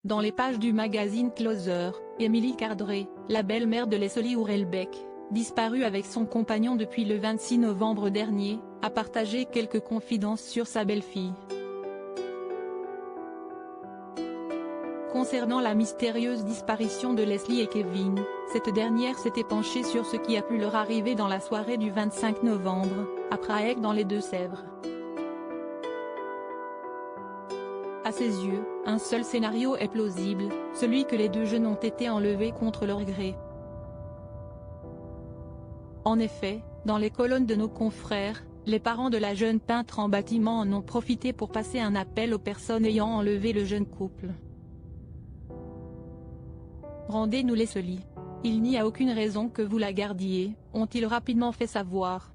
Dans les pages du magazine Closer, Émilie Cardré, la belle-mère de Leslie Hurlbecq, disparue avec son compagnon depuis le 26 novembre dernier, a partagé quelques confidences sur sa belle-fille. Concernant la mystérieuse disparition de Leslie et Kevin, cette dernière s'était penchée sur ce qui a pu leur arriver dans la soirée du 25 novembre, à Prague dans les Deux-Sèvres. À ses yeux, un seul scénario est plausible, celui que les deux jeunes ont été enlevés contre leur gré. En effet, dans les colonnes de nos confrères, les parents de la jeune peintre en bâtiment en ont profité pour passer un appel aux personnes ayant enlevé le jeune couple. Rendez-nous Leslie. Il n'y a aucune raison que vous la gardiez, ont-ils rapidement fait savoir.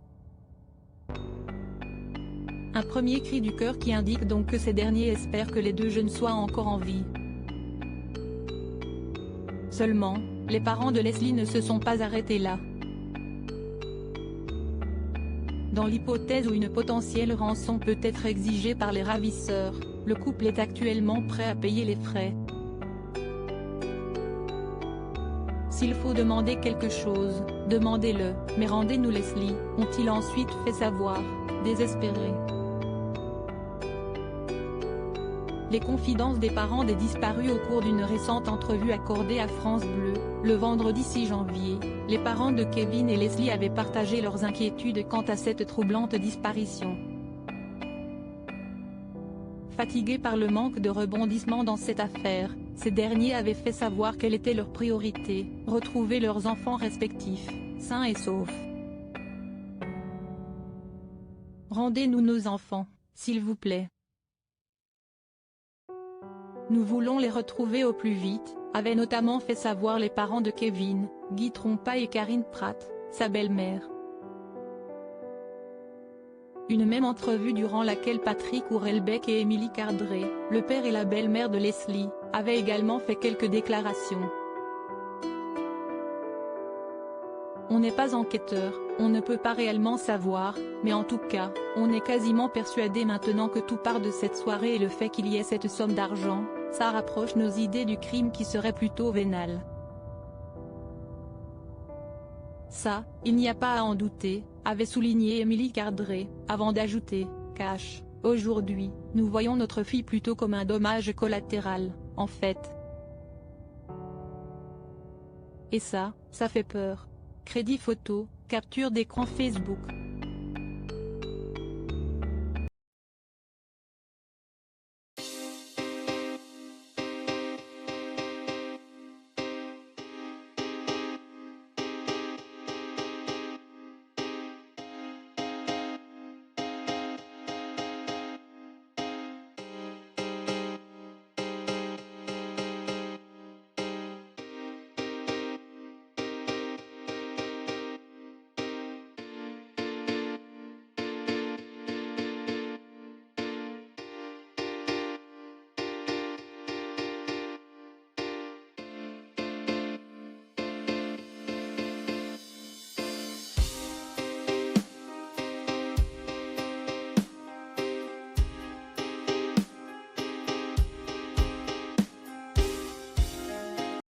Un premier cri du cœur qui indique donc que ces derniers espèrent que les deux jeunes soient encore en vie. Seulement, les parents de Leslie ne se sont pas arrêtés là. Dans l'hypothèse où une potentielle rançon peut être exigée par les ravisseurs, le couple est actuellement prêt à payer les frais. S'il faut demander quelque chose, demandez-le, mais rendez-nous Leslie, ont-ils ensuite fait savoir, désespérés. Les confidences des parents des disparus au cours d'une récente entrevue accordée à France Bleu, le vendredi 6 janvier, les parents de Kevin et Leslie avaient partagé leurs inquiétudes quant à cette troublante disparition. Fatigués par le manque de rebondissement dans cette affaire, ces derniers avaient fait savoir quelle était leur priorité, retrouver leurs enfants respectifs, sains et saufs. Rendez-nous nos enfants, s'il vous plaît. Nous voulons les retrouver au plus vite, avaient notamment fait savoir les parents de Kevin, Guy Trompa et Karine Pratt, sa belle-mère. Une même entrevue durant laquelle Patrick Hurlbecq et Émilie Cardré, le père et la belle-mère de Leslie, avaient également fait quelques déclarations. On n'est pas enquêteur, on ne peut pas réellement savoir, mais en tout cas, on est quasiment persuadé maintenant que tout part de cette soirée et le fait qu'il y ait cette somme d'argent, ça rapproche nos idées du crime qui serait plutôt vénal. Ça, il n'y a pas à en douter, avait souligné Émilie Cardré, avant d'ajouter, cash, aujourd'hui, nous voyons notre fille plutôt comme un dommage collatéral, en fait. Et ça fait peur. Crédit photo, capture d'écran Facebook.